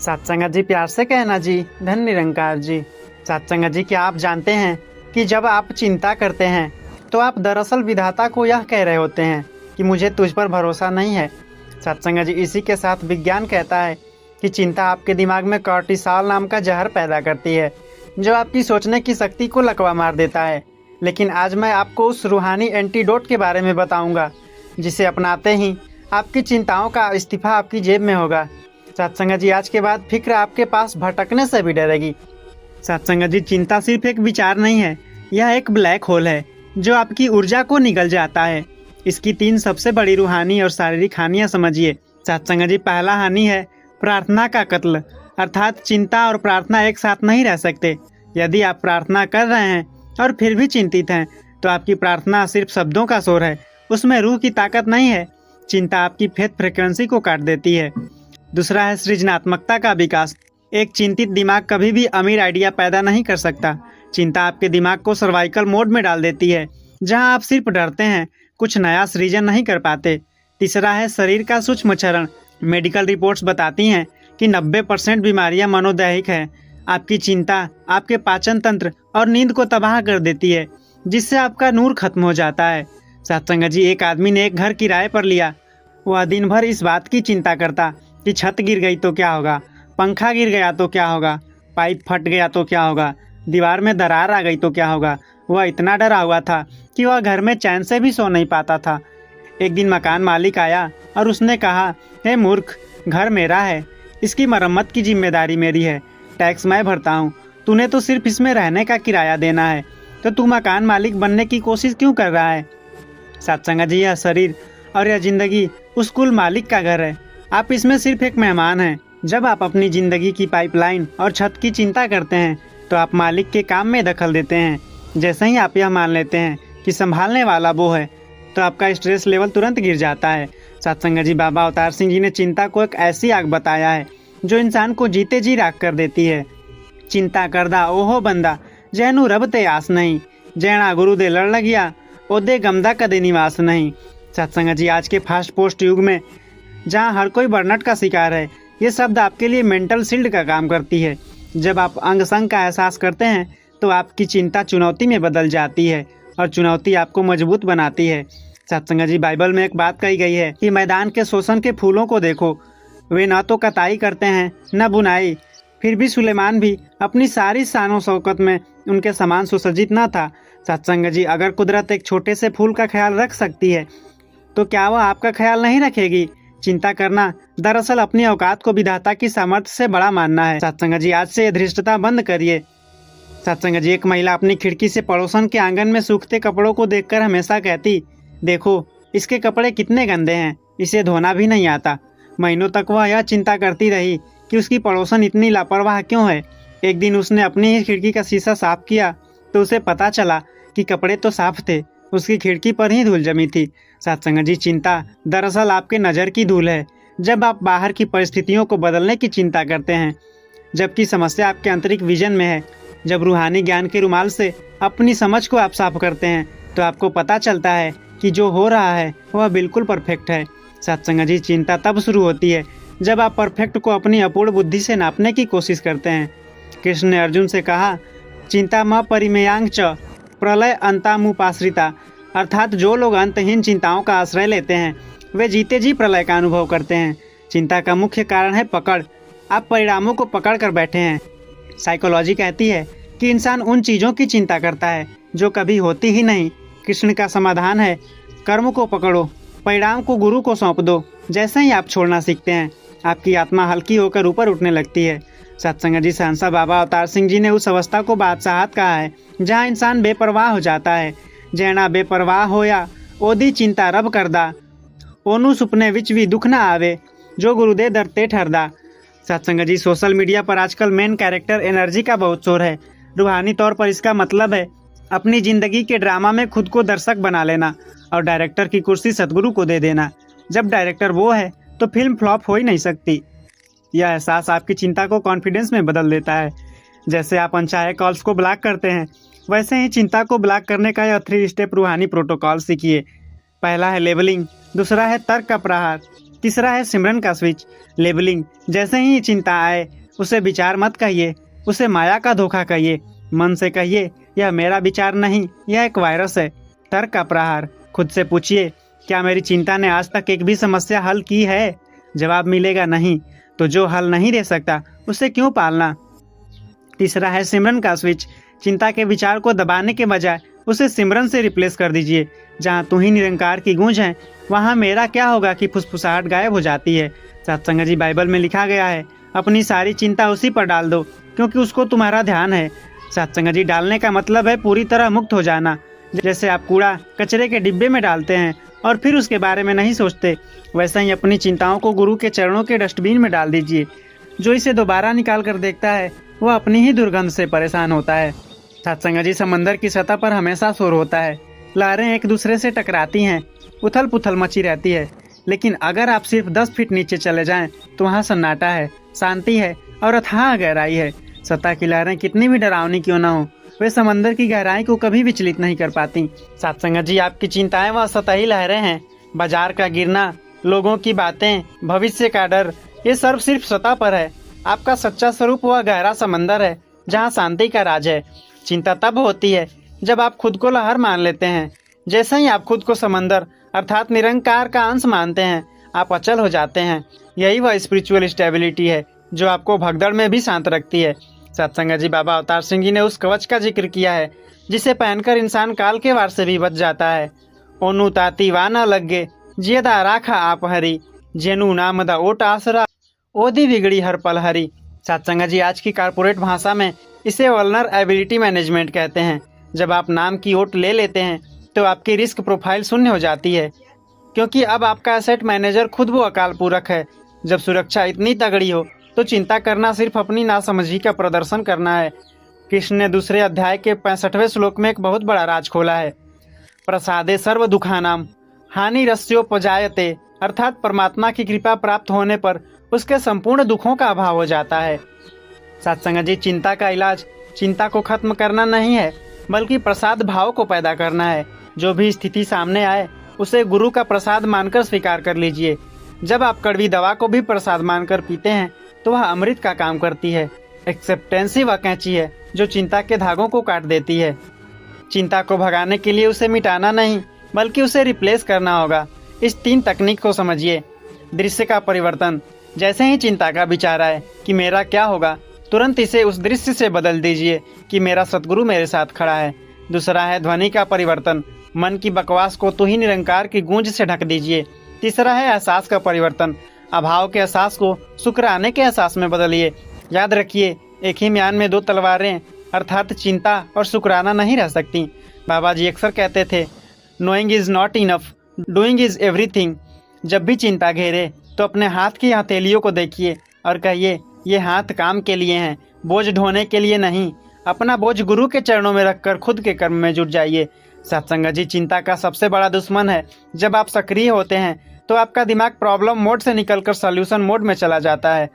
सत्संग जी, प्यार से कहना जी, धन निरंकार जी। सत्संग जी, क्या आप जानते हैं कि जब आप चिंता करते हैं तो आप दरअसल विधाता को यह कह रहे होते हैं कि मुझे तुझ पर भरोसा नहीं है। सत्संग जी, इसी के साथ विज्ञान कहता है कि चिंता आपके दिमाग में कॉर्टिसॉल नाम का जहर पैदा करती है जो आपकी सोचने की शक्ति को लकवा मार देता है। लेकिन आज मैं आपको उस रूहानी एंटीडोट के बारे में बताऊंगा जिसे अपनाते ही आपकी चिंताओं का इस्तीफा आपकी जेब में होगा। सत्संग जी, आज के बाद फिक्र आपके पास भटकने से भी डरेगी। सत्संग जी, चिंता सिर्फ एक विचार नहीं है, यह एक ब्लैक होल है जो आपकी ऊर्जा को निगल जाता है। इसकी 3 सबसे बड़ी रूहानी और शारीरिक हानियां समझिए। सत्संग जी, पहला हानि है प्रार्थना का कत्ल, अर्थात चिंता और प्रार्थना एक साथ नहीं रह सकते। यदि आप प्रार्थना कर रहे हैं और फिर भी चिंतित हैं तो आपकी प्रार्थना सिर्फ शब्दों का शोर है, उसमें रूह की ताकत नहीं है। चिंता आपकी फेथ फ्रिक्वेंसी को काट देती है। दूसरा है सृजनात्मकता का विकास। एक चिंतित दिमाग कभी भी अमीर आइडिया पैदा नहीं कर सकता। चिंता आपके दिमाग को सर्वाइकल मोड में डाल देती है जहां आप सिर्फ डरते हैं, कुछ नया सृजन नहीं कर पाते। तीसरा है शरीर का सूक्ष्म क्षरण। मेडिकल रिपोर्ट्स बताती हैं कि 90% बीमारियां मनोदैहिक हैं। आपकी चिंता आपके पाचन तंत्र और नींद को तबाह कर देती है जिससे आपका नूर खत्म हो जाता है। सत्संग जी, एक आदमी ने एक घर किराए पर लिया। वह दिन भर इस बात की चिंता करता कि छत गिर गई तो क्या होगा, पंखा गिर गया तो क्या होगा, पाइप फट गया तो क्या होगा, दीवार में दरार आ गई तो क्या होगा। वह इतना डरा हुआ था कि वह घर में चैन से भी सो नहीं पाता था। एक दिन मकान मालिक आया और उसने कहा, हे मूर्ख, घर मेरा है, इसकी मरम्मत की जिम्मेदारी मेरी है, टैक्स मैं भरता हूँ, तूने तो सिर्फ इसमें रहने का किराया देना है, तो तू मकान मालिक बनने की कोशिश क्यों कर रहा है। सत्संग जी, यह शरीर और यह जिंदगी उस कुल मालिक का घर है, आप इसमें सिर्फ एक मेहमान हैं। जब आप अपनी जिंदगी की पाइपलाइन और छत की चिंता करते हैं तो आप मालिक के काम में दखल देते हैं। जैसे ही आप यह मान लेते हैं कि संभालने वाला वो है तो आपका स्ट्रेस लेवल तुरंत गिर जाता है। सत्संग जी, बाबा अवतार सिंह जी ने चिंता को एक ऐसी आग बताया है जो इंसान को जीते जी राख कर देती है। चिंता करदा ओहो बंदा जैनू रब ते आस नहीं, जैना गुरु दे लड़ लगिया ओदे गमदा कदे निवास नहीं। सत्संग जी, आज के फास्ट पोस्ट युग में जहाँ हर कोई बर्नआउट का शिकार है, ये शब्द आपके लिए मेंटल शील्ड का काम करती है। जब आप अंग संग का एहसास करते हैं तो आपकी चिंता चुनौती में बदल जाती है और चुनौती आपको मजबूत बनाती है। सत्संग जी, बाइबल में एक बात कही गई है कि मैदान के शोषण के फूलों को देखो, वे न तो कटाई करते हैं न बुनाई, फिर भी सुलेमान भी अपनी सारी शानो शौकत में उनके समान सुसज्जित न था। सत्संग जी, अगर कुदरत एक छोटे से फूल का ख्याल रख सकती है तो क्या वह आपका ख्याल नहीं रखेगी। चिंता करना दरअसल अपनी औकात को विधाता की सामर्थ्य से बड़ा मानना है। सत्संग जी, आज से धृष्टता बंद करिए। सत्संग जी, एक महिला अपनी खिड़की से पड़ोसन के आंगन में सूखते कपड़ों को देखकर हमेशा कहती, देखो इसके कपड़े कितने गंदे हैं, इसे धोना भी नहीं आता। महीनों तक वह यह चिंता करती रही कि उसकी पड़ोसन इतनी लापरवाह क्यों है। एक दिन उसने अपनी ही खिड़की का शीशा साफ किया तो उसे पता चला कि कपड़े तो साफ थे, उसकी खिड़की पर ही धूल जमी थी। सत्संग जी, चिंता दरअसल आपके नज़र की धूल है। जब आप बाहर की परिस्थितियों को बदलने की चिंता करते हैं जबकि समस्या आपके आंतरिक विजन में है, जब रूहानी ज्ञान के रुमाल से अपनी समझ को आप साफ करते हैं तो आपको पता चलता है कि जो हो रहा है वह बिल्कुल परफेक्ट है। सत्संग जी, चिंता तब शुरू होती है जब आप परफेक्ट को अपनी अपूर्ण बुद्धि से नापने की कोशिश करते हैं। कृष्ण ने अर्जुन से कहा, चिंता म परिमेयांग च प्रलय अंतामुपाश्रिता, अर्थात जो लोग अंतहीन चिंताओं का आश्रय लेते हैं वे जीते जी प्रलय का अनुभव करते हैं। चिंता का मुख्य कारण है पकड़। आप परिणामों को पकड़ कर बैठे हैं। साइकोलॉजी कहती है कि इंसान उन चीज़ों की चिंता करता है जो कभी होती ही नहीं। कृष्ण का समाधान है, कर्म को पकड़ो, परिणाम को गुरु को सौंप दो। जैसे ही आप छोड़ना सीखते हैं आपकी आत्मा हल्की होकर ऊपर उठने लगती है। सत्संग जी, सहंसा बाबा अवतार सिंह जी ने उस अवस्था को बादशाहत कहा है जहाँ इंसान बेपरवाह हो जाता है। जैना बेपरवाह होया ओदी चिंता रब करदा, ओनू सुपने विच भी दुख ना आवे, जो गुरुदे दरते ठरदा। सत्संग जी, सोशल मीडिया पर आजकल मेन कैरेक्टर एनर्जी का बहुत शोर है। रूहानी तौर पर इसका मतलब है अपनी ज़िंदगी के ड्रामा में खुद को दर्शक बना लेना और डायरेक्टर की कुर्सी सतगुरु को दे देना। जब डायरेक्टर वो है तो फिल्म फ्लॉप हो ही नहीं सकती। यह एहसास आपकी चिंता को कॉन्फिडेंस में बदल देता है। जैसे आप अनचाहे कॉल्स को ब्लॉक करते हैं वैसे ही चिंता को ब्लॉक करने का यह 3 स्टेप रूहानी प्रोटोकॉल सीखिए। पहला है लेबलिंग, दूसरा है तर्क का प्रहार, तीसरा है सिमरन का स्विच, लेबलिंग। जैसे ही चिंता आए उसे विचार मत कहिए, उसे माया का धोखा कहिए। मन से कहिए यह मेरा विचार नहीं, यह एक वायरस है। तर्क का प्रहार, खुद से पूछिए क्या मेरी चिंता ने आज तक एक भी समस्या हल की है? जवाब मिलेगा नहीं, तो जो हल नहीं दे सकता उसे क्यों पालना। तीसरा है सिमरन का स्विच, चिंता के विचार को दबाने के बजाय उसे सिमरन से रिप्लेस कर दीजिए। जहाँ तू ही निरंकार की गूंज है, वहाँ मेरा क्या होगा की फुसफुसाहट गायब हो जाती है। सत्संग जी बाइबल में लिखा गया है, अपनी सारी चिंता उसी पर डाल दो क्योंकि उसको तुम्हारा ध्यान है। सत्संग जी डालने का मतलब है पूरी तरह मुक्त हो जाना। जैसे आप कूड़ा कचरे के डिब्बे में डालते हैं और फिर उसके बारे में नहीं सोचते, वैसे ही अपनी चिंताओं को गुरु के चरणों के डस्टबिन में डाल दीजिए। जो इसे दोबारा निकाल कर देखता है वह अपनी ही दुर्गंध से परेशान होता है। सत्संग जी समंदर की सतह पर हमेशा शोर होता है, लहरें एक दूसरे से टकराती हैं, उथल पुथल मची रहती है। लेकिन अगर आप सिर्फ 10 फीट नीचे चले जाएं तो वहाँ सन्नाटा है, शांति है और अथाह गहराई है। सतह की लहरें कितनी भी डरावनी क्यों ना हो, वे समंदर की गहराई को कभी विचलित नहीं कर पाती। सत्संग जी आपकी चिंताएं वह सतही लहरें हैं। बाजार का गिरना, लोगों की बातें, भविष्य का डर, ये सब सिर्फ सतह पर है। आपका सच्चा स्वरूप वह गहरा समंदर है जहाँ शांति का राज है। चिंता तब होती है जब आप खुद को लहर मान लेते हैं। जैसे ही आप खुद को समंदर अर्थात निरंकार का अंश मानते हैं, आप अचल हो जाते हैं। यही वह स्पिरिचुअल स्टेबिलिटी है जो आपको भगदड़ में भी शांत रखती है। सत्संग जी बाबा अवतार सिंह जी ने उस कवच का जिक्र किया है जिसे पहनकर इंसान काल के वार से भी बच जाता है। ओनु ताती वाना लगे जियदा राखा आप हरी, जेनु नामदा ओट आसरा ओदी बिगड़ी हर पल हरी। सत्संग जी आज की कारपोरेट भाषा में इसे वल्नरेबिलिटी मैनेजमेंट कहते हैं। जब आप नाम की ओट ले लेते हैं तो आपकी रिस्क प्रोफाइल शून्य हो जाती है, क्योंकि अब आपका एसेट मैनेजर खुद वो अकाल पूरक है। जब सुरक्षा इतनी तगड़ी हो तो चिंता करना सिर्फ अपनी नासमझी का प्रदर्शन करना है। कृष्ण ने दूसरे अध्याय के 65वें श्लोक में एक बहुत बड़ा राज खोला है। प्रसादे सर्व दुखानाम हानि रस्योपजायते, अर्थात परमात्मा की कृपा प्राप्त होने पर उसके संपूर्ण दुखों का अभाव हो जाता है। सत्संग जी चिंता का इलाज चिंता को खत्म करना नहीं है, बल्कि प्रसाद भाव को पैदा करना है। जो भी स्थिति सामने आए उसे गुरु का प्रसाद मानकर स्वीकार कर लीजिए। जब आप कड़वी दवा को भी प्रसाद मानकर पीते हैं तो वह अमृत का काम करती है। एक्सेप्टेंस ही वह कैंची है जो चिंता के धागों को काट देती है। चिंता को भगाने के लिए उसे मिटाना नहीं, बल्कि उसे रिप्लेस करना होगा। इस 3 तकनीक को समझिए। दृश्य का परिवर्तन, जैसे ही चिंता का विचार आए कि मेरा क्या होगा, तुरंत इसे उस दृश्य से बदल दीजिए कि मेरा सतगुरु मेरे साथ खड़ा है। दूसरा है ध्वनि का परिवर्तन, मन की बकवास को तू ही निरंकार की गूंज से ढक दीजिए। तीसरा है एहसास का परिवर्तन, अभाव के एहसास को शुक्राने के एहसास में बदलिए। याद रखिए, एक ही म्यान में 2 तलवारें अर्थात चिंता और शुक्राना नहीं रह सकती। बाबा जी अक्सर कहते थे, knowing is not enough, doing is everything. जब भी चिंता घेरे तो अपने हाथ की हथेलियों को देखिए और कहिए, ये हाथ काम के लिए हैं, बोझ ढोने के लिए नहीं। अपना बोझ गुरु के चरणों में रखकर खुद के कर्म में जुट जाइए। सत्संग जी चिंता का सबसे बड़ा दुश्मन है। जब आप सक्रिय होते हैं तो आपका दिमाग प्रॉब्लम मोड से निकलकर सॉल्यूशन मोड में चला जाता है।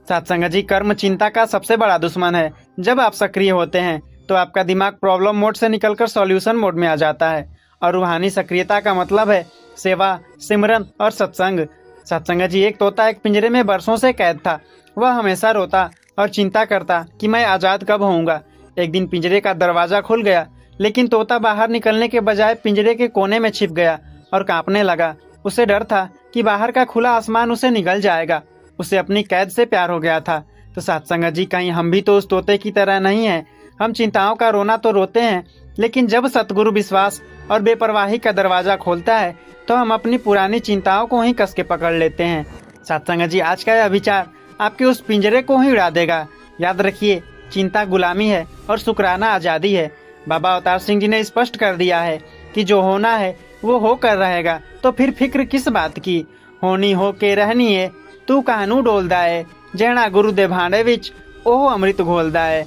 सत्संग जी कर्म चिंता का सबसे बड़ा दुश्मन है। जब आप सक्रिय होते हैं तो आपका दिमाग प्रॉब्लम मोड से निकलकर सॉल्यूशन मोड में आ जाता है। और रूहानी सक्रियता का मतलब है सेवा, सिमरन और सत्संग। सत्संग जी एक तोता एक पिंजरे में बरसों से कैद था। वह हमेशा रोता और चिंता करता कि मैं आज़ाद कब होऊंगा। एक दिन पिंजरे का दरवाज़ा खुल गया, लेकिन तोता बाहर निकलने के बजाय पिंजरे के कोने में छिप गया और कांपने लगा। उसे डर था कि बाहर का खुला आसमान उसे निगल जाएगा। उसे अपनी कैद से प्यार हो गया था। तो सत्संग जी कहीं हम भी तो उस तोते की तरह नहीं हैं। हम चिंताओं का रोना तो रोते हैं, लेकिन जब सतगुरु विश्वास और बेपरवाही का दरवाज़ा खोलता है तो हम अपनी पुरानी चिंताओं को ही कस के पकड़ लेते हैं। सत्संग जी आज का यह विचार आपके उस पिंजरे को ही उड़ा देगा। याद रखिए, चिंता गुलामी है और शुक्राना आज़ादी है। बाबा अवतार सिंह जी ने स्पष्ट कर दिया है कि जो होना है वो होकर रहेगा, तो फिर फिक्र किस बात की। होनी हो के रहनी है, तू कानू डोलदा है, जैना गुरु दे भांडे विच ओह अमृत घोलदा है।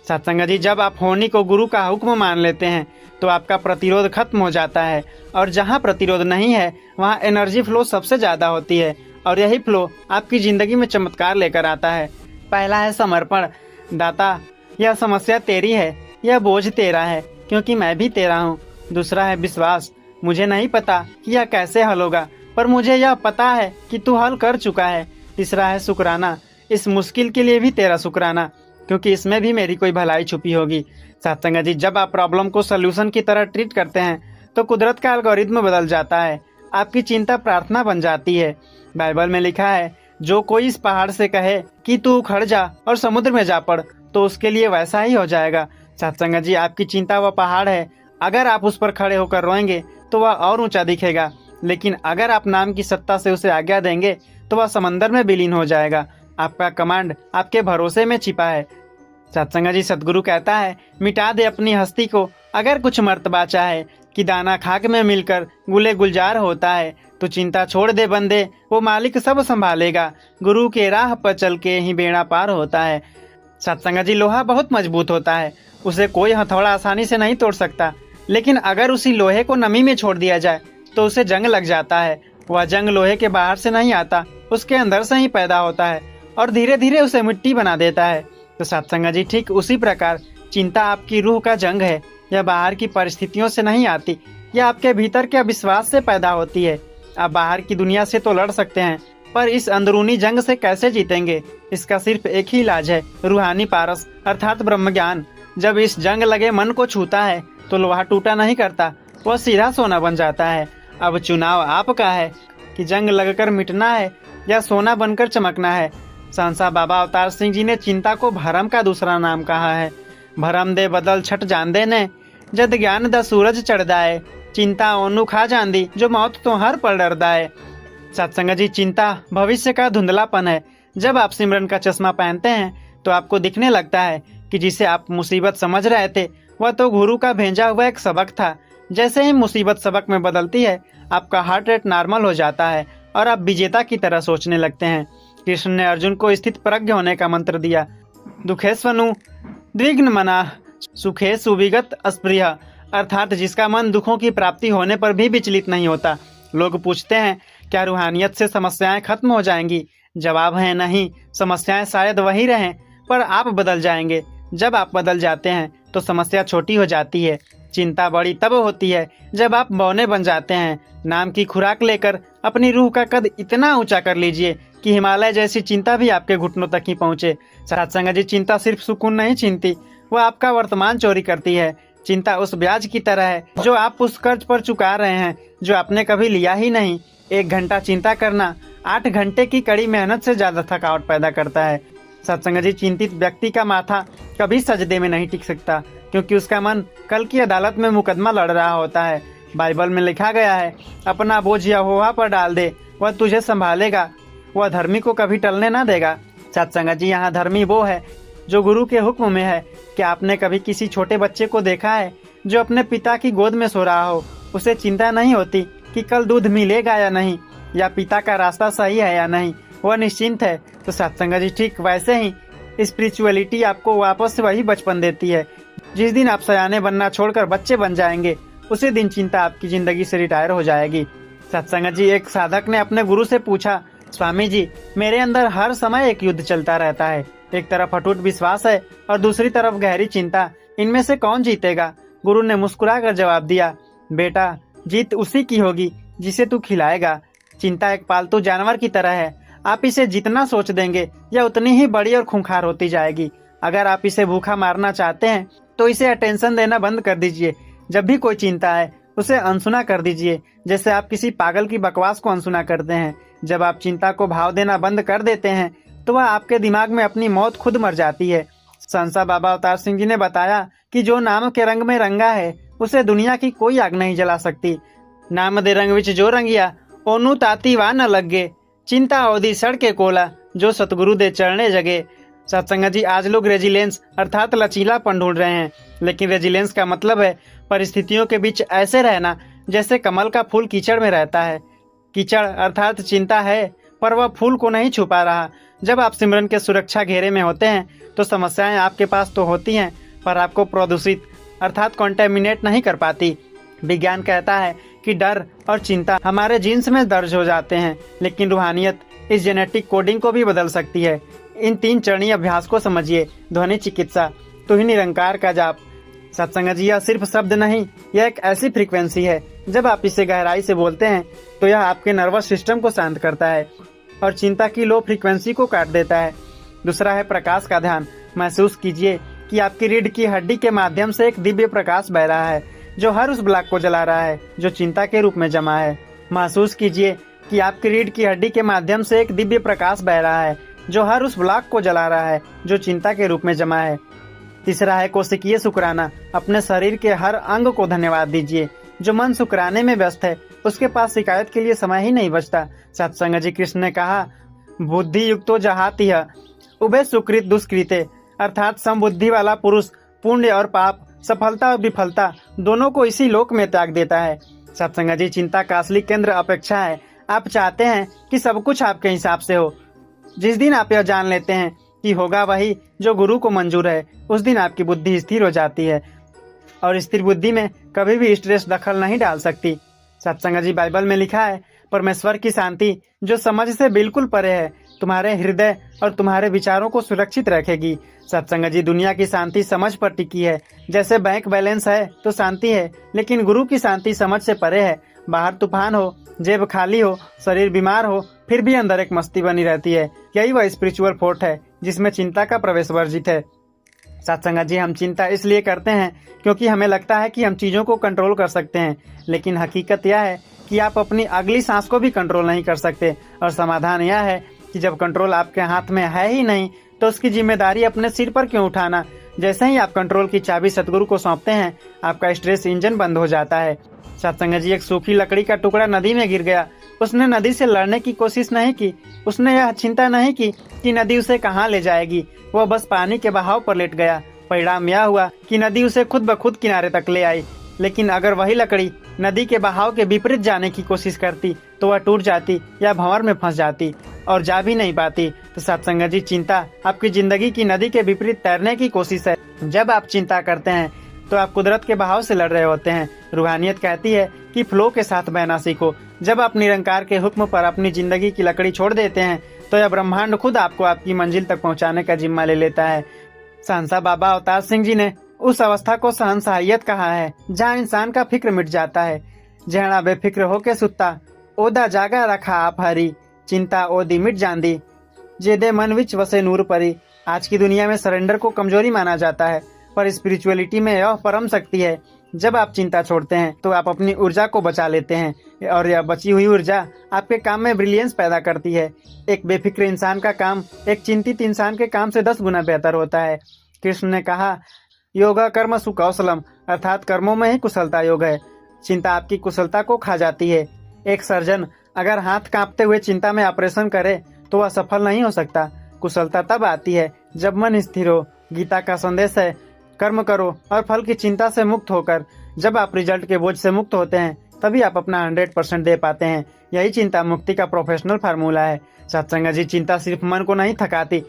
सत्संग जी जब आप होनी को गुरु का हुक्म मान लेते हैं तो आपका प्रतिरोध खत्म हो जाता है, और जहाँ प्रतिरोध नहीं है वहाँ एनर्जी फ्लो सबसे ज़्यादा होती है, और यही फ्लो आपकी ज़िंदगी में चमत्कार लेकर आता है। पहला है समर्पण। दाता, यह समस्या तेरी है, यह बोझ तेरा है, क्योंकि मैं भी तेरा हूँ। दूसरा है विश्वास। मुझे नहीं पता कि यह कैसे हल होगा, पर मुझे यह पता है कि तू हल कर चुका है। तीसरा है शुक्राना, इस मुश्किल के लिए भी तेरा शुक्राना, क्योंकि इसमें भी मेरी कोई भलाई छुपी होगी। सत्संग जी, जब आप प्रॉब्लम को सोल्यूशन की तरह ट्रीट करते हैं तो कुदरत का एल्गोरिथम बदल जाता है, आपकी चिंता प्रार्थना बन जाती है। बाइबल में लिखा है, जो कोई इस पहाड़ से कहे कि तू उखड़ जा और समुद्र में जा पड़, तो उसके लिए वैसा ही हो जाएगा। सत्संग जी, आपकी चिंता वह पहाड़ है, अगर आप उस पर खड़े होकर रोएंगे तो वह और ऊंचा दिखेगा, लेकिन अगर आप नाम की सत्ता से उसे आज्ञा देंगे तो वह समंदर में विलीन हो जाएगा। आपका कमांड आपके भरोसे में छिपा है। सत्संग जी, सतगुरु कहता है, मिटा दे अपनी हस्ती को अगर कुछ मर्तबा चाहे, कि दाना खाक में मिलकर गुले गुलजार होता है। तो चिंता छोड़ दे बंदे, वो मालिक सब संभालेगा, गुरु के राह पर चल के ही बेड़ा पार होता है। सत्संग जी, लोहा बहुत मजबूत होता है, उसे कोई हथौड़ा आसानी से नहीं तोड़ सकता, लेकिन अगर उसी लोहे को नमी में छोड़ दिया जाए तो उसे जंग लग जाता है। वह जंग लोहे के बाहर से नहीं आता, उसके अंदर से ही पैदा होता है और धीरे धीरे उसे मिट्टी बना देता है। तो सत्संग जी, ठीक उसी प्रकार चिंता आपकी रूह का जंग है। यह बाहर की परिस्थितियों से नहीं आती, यह आपके भीतर के अविश्वास से पैदा होती है। आप बाहर की दुनिया से तो लड़ सकते हैं, पर इस अंदरूनी जंग से कैसे जीतेंगे? इसका सिर्फ एक ही इलाज है, रूहानी पारस अर्थात ब्रह्म ज्ञान। जब इस जंग लगे मन को छूता है तो लोहा टूटा नहीं करता, वह सीधा सोना बन जाता है। अब चुनाव आपका है कि जंग लगकर मिटना है या सोना बनकर चमकना है। संसा बाबा अवतार सिंह जी ने चिंता को भरम का दूसरा नाम कहा है। भरम दे बदल छट जान ने, जद ज्ञान दा सूरज चढ़दा है, चिंता ओनू खा जांदी जो मौत तो हर पल डरदा है। सत्संग जी, चिंता भविष्य का धुंधलापन है। जब आप सिमरन का चश्मा पहनते हैं तो आपको दिखने लगता है कि जिसे आप मुसीबत समझ रहे थे वह तो गुरु का भेजा हुआ एक सबक था। जैसे ही मुसीबत सबक में बदलती है, आपका हार्ट रेट नॉर्मल हो जाता है और आप विजेता की तरह सोचने लगते हैं। कृष्ण ने अर्जुन को स्थित प्रज्ञ होने का मंत्र दिया। दुखेस्वनु द्विग्न मना सुखे सुविगत अस्पृह, अर्थात जिसका मन दुखों की प्राप्ति होने पर भी विचलित नहीं होता। लोग पूछते हैं, क्या रूहानियत से समस्याएं खत्म हो जाएंगी? जवाब है नहीं, समस्याएं शायद वही रहें, पर आप बदल जाएंगे। जब आप बदल जाते हैं तो समस्या छोटी हो जाती है। चिंता बड़ी तब होती है जब आप बौने बन जाते हैं। नाम की खुराक लेकर अपनी रूह का कद इतना ऊंचा कर लीजिए कि हिमालय जैसी चिंता भी आपके घुटनों तक ही पहुंचे। सत्संग जी, चिंता सिर्फ सुकून नहीं छीनती, वह आपका वर्तमान चोरी करती है। चिंता उस ब्याज की तरह है जो आप उस कर्ज पर चुका रहे हैं जो आपने कभी लिया ही नहीं। 1 घंटा चिंता करना 8 घंटे की कड़ी मेहनत से ज्यादा थकावट पैदा करता है। सत्संग जी, चिंतित व्यक्ति का माथा कभी सजदे में नहीं टिक सकता, क्योंकि उसका मन कल की अदालत में मुकदमा लड़ रहा होता है। बाइबल में लिखा गया है, अपना बोझ यहोवा पर डाल दे, वह तुझे संभालेगा, वह धर्मी को कभी टलने ना देगा। सत्संग जी, यहाँ धर्मी वो है जो गुरु के हुक्म में है। क्या आपने कभी किसी छोटे बच्चे को देखा है जो अपने पिता की गोद में सो रहा हो? उसे चिंता नहीं होती कि कल दूध मिलेगा या नहीं, या पिता का रास्ता सही है या नहीं, वह निश्चिंत है। तो सत्संग जी, ठीक वैसे ही स्पिरिचुअलिटी आपको वापस वही बचपन देती है। जिस दिन आप सयाने बनना छोड़कर बच्चे बन जाएंगे, उसी दिन चिंता आपकी जिंदगी से रिटायर हो जाएगी। सत्संग जी, एक साधक ने अपने गुरु से पूछा, स्वामी जी, मेरे अंदर हर समय एक युद्ध चलता रहता है। एक तरफ अटूट विश्वास है और दूसरी तरफ गहरी चिंता, इनमें से कौन जीतेगा? गुरु ने मुस्कुराकर जवाब दिया, बेटा, जीत उसी की होगी जिसे तू खिलाएगा। चिंता एक पालतू जानवर की तरह है, आप इसे जितना सोच देंगे यह उतनी ही बड़ी और खूंखार होती जाएगी। अगर आप इसे भूखा मारना चाहते हैं तो इसे अटेंशन देना बंद कर दीजिए। जब भी कोई चिंता है उसे अनसुना कर दीजिए, जैसे आप किसी पागल की बकवास को अनसुना करते हैं। जब आप चिंता को भाव देना बंद कर देते हैं तो वह आपके दिमाग में अपनी मौत खुद मर जाती है। संसा बाबा अवतार सिंह जी ने बताया कि जो नाम के रंग में रंगा है उसे दुनिया की कोई आग नहीं जला सकती। नाम दे रंग विच जो रंगिया ओनू ताती वा न लगे, चिंता ओदी सड़के कोला जो सतगुरु दे चरणे जगे। सत्संग जी, आज लोग रेजिलेंस अर्थात लचीलापन ढूंढ रहे हैं, लेकिन रेजिलेंस का मतलब है परिस्थितियों के बीच ऐसे रहना जैसे कमल का फूल कीचड़ में रहता है। कीचड़ अर्थात चिंता है, पर वह फूल को नहीं छुपा रहा। जब आप सिमरन के सुरक्षा घेरे में होते हैं तो समस्याएं आपके पास तो होती हैं, पर आपको प्रदूषित अर्थात कॉन्टेमिनेट नहीं कर पाती। विज्ञान कहता है कि डर और चिंता हमारे जीन्स में दर्ज हो जाते हैं, लेकिन रूहानियत इस जेनेटिक कोडिंग को भी बदल सकती है। इन 3 चरणीय अभ्यास को समझिए। ध्वनि चिकित्सा, तू ही निरंकार का जाप, सत्संग जी, यह सिर्फ शब्द नहीं, यह एक ऐसी फ्रीक्वेंसी है, जब आप इसे गहराई से बोलते हैं तो यह आपके नर्वस सिस्टम को शांत करता है और चिंता की लो फ्रीक्वेंसी को काट देता है। दूसरा है प्रकाश का ध्यान। महसूस कीजिए कि आपकी रीढ़ की हड्डी के माध्यम से एक दिव्य प्रकाश बह रहा है, जो हर उस ब्लॉक को जला रहा है जो चिंता के रूप में जमा है। महसूस कीजिए कि आपकी रीढ़ की हड्डी के माध्यम से एक दिव्य प्रकाश बह रहा है, जो हर उस ब्लॉक को जला रहा है जो चिंता के रूप में जमा है। तीसरा है कोशिकीय शुक्राना। अपने शरीर के हर अंग को धन्यवाद दीजिए। जो मन शुक्राने में व्यस्त है, उसके पास शिकायत के लिए समय ही नहीं बचता। सत्संग जी, कृष्ण ने कहा, बुद्धि युक्तो जहाति है उभय सुकृत दुष्कृते, अर्थात समबुद्धि वाला पुरुष पुण्य और पाप, सफलता और विफलता दोनों को इसी लोक में त्याग देता है। सत्संग जी, चिंता का असली केंद्र अपेक्षा है। आप चाहते हैं कि सब कुछ आपके हिसाब से हो। जिस दिन आप यह जान लेते हैं कि होगा वही जो गुरु को मंजूर है, उस दिन आपकी बुद्धि स्थिर हो जाती है और स्थिर बुद्धि में कभी भी स्ट्रेस दखल नहीं डाल सकती। सत्संग जी, बाइबल में लिखा है, परमेश्वर की शांति जो समझ से बिल्कुल परे है, तुम्हारे हृदय और तुम्हारे विचारों को सुरक्षित रखेगी। सत्संग जी, दुनिया की शांति समझ पर टिकी है। जैसे बैंक बैलेंस है तो शांति है, लेकिन गुरु की शांति समझ से परे है। बाहर तूफान हो, जेब खाली हो, शरीर बीमार हो, फिर भी अंदर एक मस्ती बनी रहती है। यही वह स्पिरिचुअल फोर्ट है जिसमें चिंता का प्रवेश वर्जित है। सत्संग जी, हम चिंता इसलिए करते हैं क्योंकि हमें लगता है कि हम चीजों को कंट्रोल कर सकते हैं, लेकिन हकीकत यह है कि आप अपनी अगली सांस को भी कंट्रोल नहीं कर सकते। और समाधान यह है कि जब कंट्रोल आपके हाथ में है ही नहीं, तो उसकी जिम्मेदारी अपने सिर पर क्यों उठाना। जैसे ही आप कंट्रोल की चाबी सतगुरु को सौंपते हैं, आपका स्ट्रेस इंजन बंद हो जाता है। सत्संग जी, एक सूखी लकड़ी का टुकड़ा नदी में गिर गया। उसने नदी से लड़ने की कोशिश नहीं की। उसने यह चिंता नहीं की कि नदी उसे कहाँ ले जाएगी। वह बस पानी के बहाव पर लेट गया। परिणाम यह हुआ कि नदी उसे खुद ब खुद किनारे तक ले आई। लेकिन अगर वही लकड़ी नदी के बहाव के विपरीत जाने की कोशिश करती, तो वह टूट जाती या भंवर में फंस जाती और जा भी नहीं पाती। तो सत्संग जी, चिंता आपकी जिंदगी की नदी के विपरीत तैरने की कोशिश है। जब आप चिंता करते हैं तो आप कुदरत के बहाव से लड़ रहे होते हैं। रूहानियत कहती है कि फ्लो के साथ बहना सीखो। जब आप निरंकार के हुक्म पर अपनी जिंदगी की लकड़ी छोड़ देते हैं, तो यह ब्रह्मांड खुद आपको आपकी मंजिल तक पहुंचाने का जिम्मा ले लेता है। सहनसा बाबा अवतार सिंह जी ने उस अवस्था को सहनसाहियत कहा है, जहाँ इंसान का फिक्र मिट जाता है। जहना बेफिक्र होके सुत्ता, ओदा जागा रखा आप हरी, चिंता ओदी मिट जांदी, जेदे मन विच वसे नूर परी। आज की दुनिया में सरेंडर को कमजोरी माना जाता है, पर स्पिरिचुअलिटी में यह परम शक्ति है। जब आप चिंता छोड़ते हैं तो आप अपनी ऊर्जा को बचा लेते हैं और यह बची हुई ऊर्जा आपके काम में ब्रिलियंस पैदा करती है। एक बेफिक्र इंसान का काम एक चिंतित इंसान के काम से 10 गुना बेहतर होता है। कृष्ण ने कहा, योगा कर्म सुकौशलम, अर्थात कर्मों में ही कुशलता योग है। चिंता आपकी कुशलता को खा जाती है। एक सर्जन अगर हाथ कांपते हुए चिंता में ऑपरेशन करे तो वह सफल नहीं हो सकता। कुशलता तब आती है जब मन स्थिर हो। गीता का संदेश है, कर्म करो और फल की चिंता से मुक्त होकर। जब आप रिजल्ट के बोझ से मुक्त होते हैं, तभी आप अपना 100% दे पाते हैं। यही चिंता मुक्ति का प्रोफेशनल फार्मूला है। सत्संग जी, चिंता सिर्फ मन को नहीं थकाती,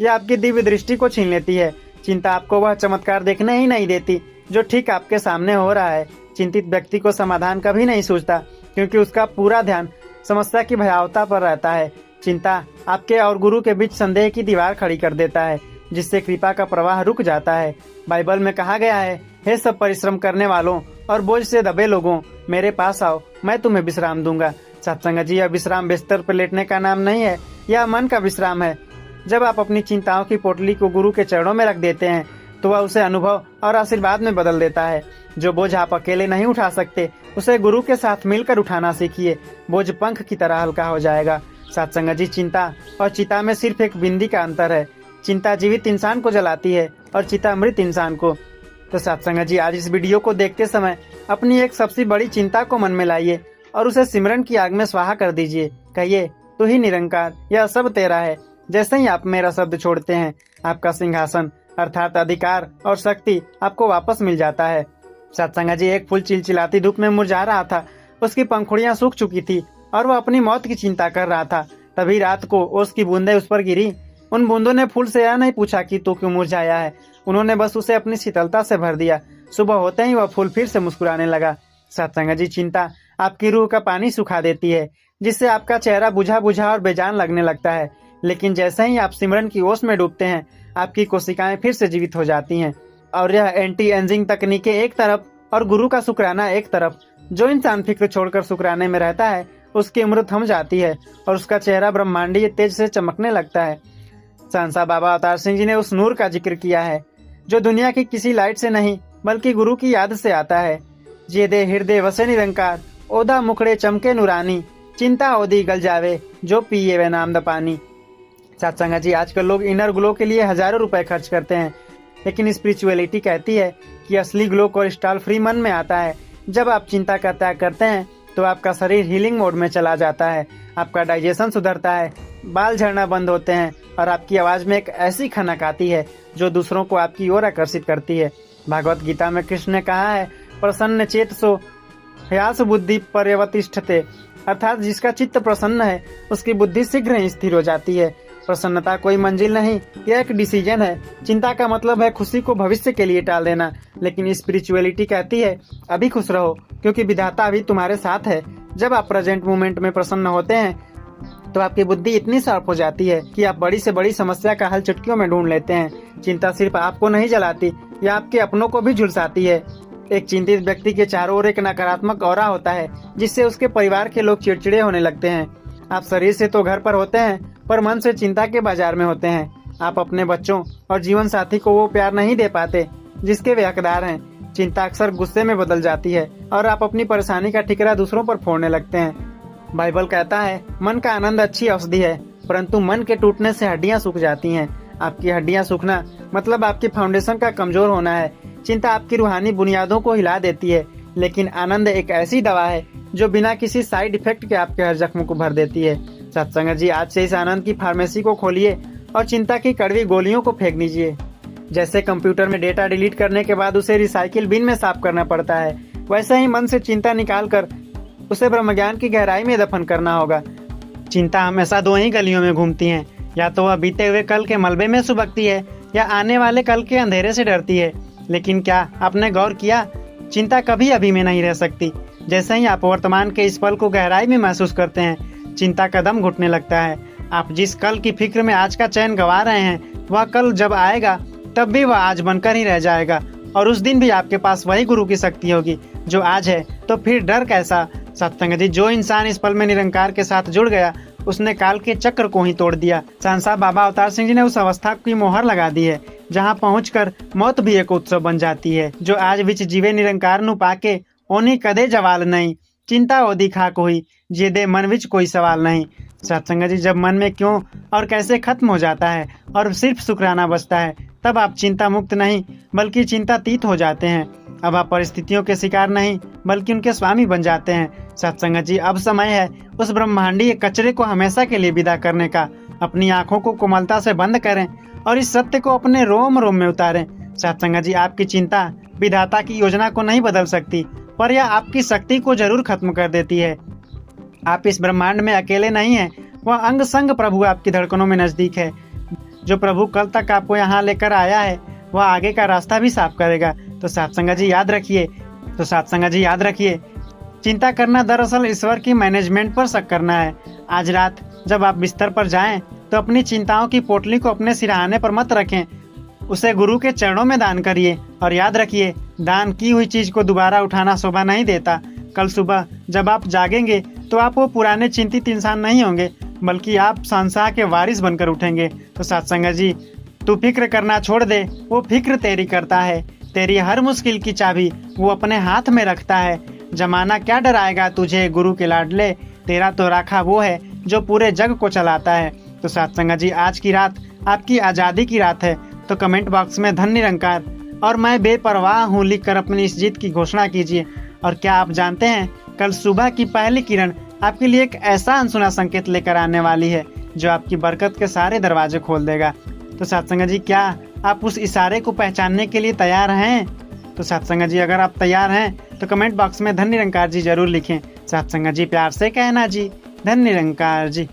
यह आपकी दिव्य दृष्टि को छीन लेती है। चिंता आपको वह चमत्कार देखने ही नहीं देती जो ठीक आपके सामने हो रहा है। चिंतित व्यक्ति को समाधान कभी नहीं सूझता, क्योंकि उसका पूरा ध्यान समस्या की भयावता पर रहता है। चिंता आपके और गुरु के बीच संदेह की दीवार खड़ी कर देता है, जिससे कृपा का प्रवाह रुक जाता है। बाइबल में कहा गया है, हे सब परिश्रम करने वालों और बोझ से दबे लोगों, मेरे पास आओ, मैं तुम्हें विश्राम दूंगा। सत्संग जी, यह विश्राम बिस्तर पर लेटने का नाम नहीं है, यह मन का विश्राम है। जब आप अपनी चिंताओं की पोटली को गुरु के चरणों में रख देते हैं, तो वह उसे अनुभव और आशीर्वाद में बदल देता है। जो बोझ आप अकेले नहीं उठा सकते, उसे गुरु के साथ मिलकर उठाना सीखिए। बोझ पंख की तरह हल्का हो जाएगा। सत्संग जी, चिंता और चिता में सिर्फ एक बिंदी का अंतर है। चिंता जीवित इंसान को जलाती है और चिता मृत इंसान को। तो सत्संग जी, आज इस वीडियो को देखते समय अपनी एक सबसे बड़ी चिंता को मन में लाइए और उसे सिमरन की आग में स्वाहा कर दीजिए। कहिए, तू ही निरंकार, यह सब तेरा है। जैसे ही आप मेरा शब्द छोड़ते हैं, आपका सिंहासन अर्थात अधिकार और शक्ति आपको वापस मिल जाता है। सत्संग जी, एक फूल चिलचिलाती धूप में मुरझा रहा था। उसकी पंखुड़ियां सूख चुकी थी और वह अपनी मौत की चिंता कर रहा था। तभी रात को ओस की बूंदें उस पर गिरी। उन बूंदों ने फूल से यह नहीं पूछा कि तू क्यों मुरझाया है, उन्होंने बस उसे अपनी शीतलता से भर दिया। सुबह होते ही वह फूल फिर से मुस्कुराने लगा। सत्संग जी, चिंता आपकी रूह का पानी सुखा देती है, जिससे आपका चेहरा बुझा बुझा और बेजान लगने लगता है। लेकिन जैसे ही आप सिमरन की ओस में डूबते हैं, आपकी कोशिकाएं फिर से जीवित हो जाती हैं। और यह एंटी एजिंग तकनीकें एक तरफ और गुरु का शुक्राना एक तरफ। जो इंसान फिक्र छोड़कर शुक्राने में रहता है उसकी उम्र थम जाती है और उसका चेहरा ब्रह्मांडीय तेज से चमकने लगता है। सहनसा बाबा अवतार सिंह जी ने उस नूर का जिक्र किया है जो दुनिया की किसी लाइट से नहीं बल्कि गुरु की याद से आता है। जे दे हृदय वसे निरंकार, ओदा मुखड़े चमके नूरानी, चिंता ओदी गल जावे जो पिए वे नाम द पानी। सत्संग जी, आजकल लोग इनर ग्लो के लिए हजारों रुपए खर्च करते हैं, लेकिन स्पिरिचुअलिटी कहती है कि असली ग्लो कोलेस्ट्रॉल फ्री मन में आता है। जब आप चिंता का त्याग करते हैं तो आपका शरीर हीलिंग मोड में चला जाता है, आपका डाइजेशन सुधरता है, बाल झड़ना बंद होते हैं और आपकी आवाज में एक ऐसी खनक आती है जो दूसरों को आपकी ओर आकर्षित करती है। भागवत गीता में कृष्ण ने कहा है, प्रसन्न चेतसो ह्यास बुद्धि पर्यवतिष्ठते, अर्थात जिसका चित्त प्रसन्न है उसकी बुद्धि शीघ्र ही स्थिर हो जाती है। प्रसन्नता कोई मंजिल नहीं, यह एक डिसीजन है। चिंता का मतलब है खुशी को भविष्य के लिए टाल देना, लेकिन स्पिरिचुअलिटी कहती है अभी खुश रहो क्योंकि विधाता अभी तुम्हारे साथ है। जब आप प्रेजेंट मोमेंट में प्रसन्न होते हैं तो आपकी बुद्धि इतनी शार्प हो जाती है कि आप बड़ी से बड़ी समस्या का हल चुटकियों में ढूंढ लेते हैं। चिंता सिर्फ आपको नहीं जलाती, यह आपके अपनों को भी झुलसाती है। एक चिंतित व्यक्ति के चारों ओर एक नकारात्मक ऑरा होता है जिससे उसके परिवार के लोग चिड़चिड़े होने लगते हैं। आप शरीर से तो घर पर होते हैं पर मन से चिंता के बाजार में होते हैं। आप अपने बच्चों और जीवन साथी को वो प्यार नहीं दे पाते जिसके वे हकदार हैं। चिंता अक्सर गुस्से में बदल जाती है और आप अपनी परेशानी का ठिकरा दूसरों पर फोड़ने लगते हैं। बाइबल कहता है, मन का आनंद अच्छी औषधि है, परंतु मन के टूटने से हड्डियां सूख जाती हैं। आपकी हड्डियां सूखना मतलब आपकी फाउंडेशन का कमजोर होना है। चिंता आपकी रूहानी बुनियादों को हिला देती है, लेकिन आनंद एक ऐसी दवा है जो बिना किसी साइड इफेक्ट के आपके हर जख्म को भर देती है। सत्संग जी, आज से इस आनंद की फार्मेसी को खोलिए और चिंता की कड़वी गोलियों को फेंक दीजिए। जैसे कंप्यूटर में डेटा डिलीट करने के बाद उसे रिसाइकिल बिन में साफ करना पड़ता है, वैसे ही मन से चिंता निकालकर उसे ब्रह्मज्ञान की गहराई में दफन करना होगा। चिंता हमेशा दो ही गलियों में घूमती है, या तो वह बीते हुए कल के मलबे में सुबकती है या आने वाले कल के अंधेरे से डरती है। लेकिन क्या आपने गौर किया, चिंता कभी अभी में नहीं रह सकती। जैसे ही आप वर्तमान के इस पल को गहराई में महसूस करते हैं, चिंता कदम घुटने लगता है। आप जिस कल की फिक्र में आज का चैन गंवा रहे हैं, वह कल जब आएगा तब भी वह आज बनकर ही रह जाएगा, और उस दिन भी आपके पास वही गुरु की शक्ति होगी जो आज है। तो फिर डर कैसा? सत्संग जी, जो इंसान इस पल में निरंकार के साथ जुड़ गया उसने काल के चक्र को ही तोड़ दिया। सहनसा बाबा अवतार सिंह जी ने उस अवस्था की मोहर लगा दी है जहाँ पहुंचकर मौत भी एक उत्सव बन जाती है। जो आज विच जीवे निरंकार नु पाके ओनी कदे जवाल नहीं, चिंता ओदी खाक हुई जे दे मन विच कोई सवाल नहीं। सत्संग जी, जब मन में क्यों और कैसे खत्म हो जाता है और सिर्फ शुक्राना बचता है, तब आप चिंता मुक्त नहीं बल्कि चिंतातीत हो जाते हैं। अब आप परिस्थितियों के शिकार नहीं बल्कि उनके स्वामी बन जाते हैं। सत्संग जी, अब समय है उस ब्रह्मांडीय कचरे को हमेशा के लिए विदा करने का। अपनी आंखों को कोमलता से बंद करें और इस सत्य को अपने रोम रोम में उतारें। सत्संग जी, आपकी चिंता विधाता की योजना को नहीं बदल सकती, पर यह आपकी शक्ति को जरूर खत्म कर देती है। आप इस ब्रह्मांड में अकेले नहीं हैं, वह अंग संग प्रभु आपकी धड़कनों में नजदीक है। जो प्रभु कल तक आपको यहाँ लेकर आया है वह आगे का रास्ता भी साफ करेगा। तो सत्संग जी याद रखिए, चिंता करना दरअसल ईश्वर की मैनेजमेंट पर शक करना है। आज रात जब आप बिस्तर पर जाएं तो अपनी चिंताओं की पोटली को अपने सिरहाने पर मत रखें, उसे गुरु के चरणों में दान करिए। और याद रखिए, दान की हुई चीज को दोबारा उठाना शोभा नहीं देता। कल सुबह जब आप जागेंगे तो आप वो पुराने चिंतित इंसान नहीं होंगे, बल्कि आप शहंशाह के वारिस बनकर उठेंगे। तो सत्संग जी, तू फिक्र करना छोड़ दे, वो फिक्र तेरी करता है। तेरी हर मुश्किल की चाबी वो अपने हाथ में रखता है। जमाना क्या डराएगा तुझे गुरु के लाडले, तेरा तो राखा वो है जो पूरे जग को चलाता है। तो सत्संग जी, आज की रात आपकी आज़ादी की रात है। तो कमेंट बॉक्स में धन निरंकार और मैं बेपरवाह हूँ लिखकर अपनी इस जीत की घोषणा कीजिए। और क्या आप जानते हैं, कल सुबह की पहली किरण आपके लिए एक ऐसा अनसुना संकेत लेकर आने वाली है जो आपकी बरकत के सारे दरवाजे खोल देगा। तो सत्संग जी, क्या आप उस इशारे को पहचानने के लिए तैयार हैं? तो सत्संग जी, अगर आप तैयार हैं तो कमेंट बॉक्स में धन निरंकार जी जरूर लिखें। सत्संग जी, प्यार से कहना जी, धन निरंकार जी।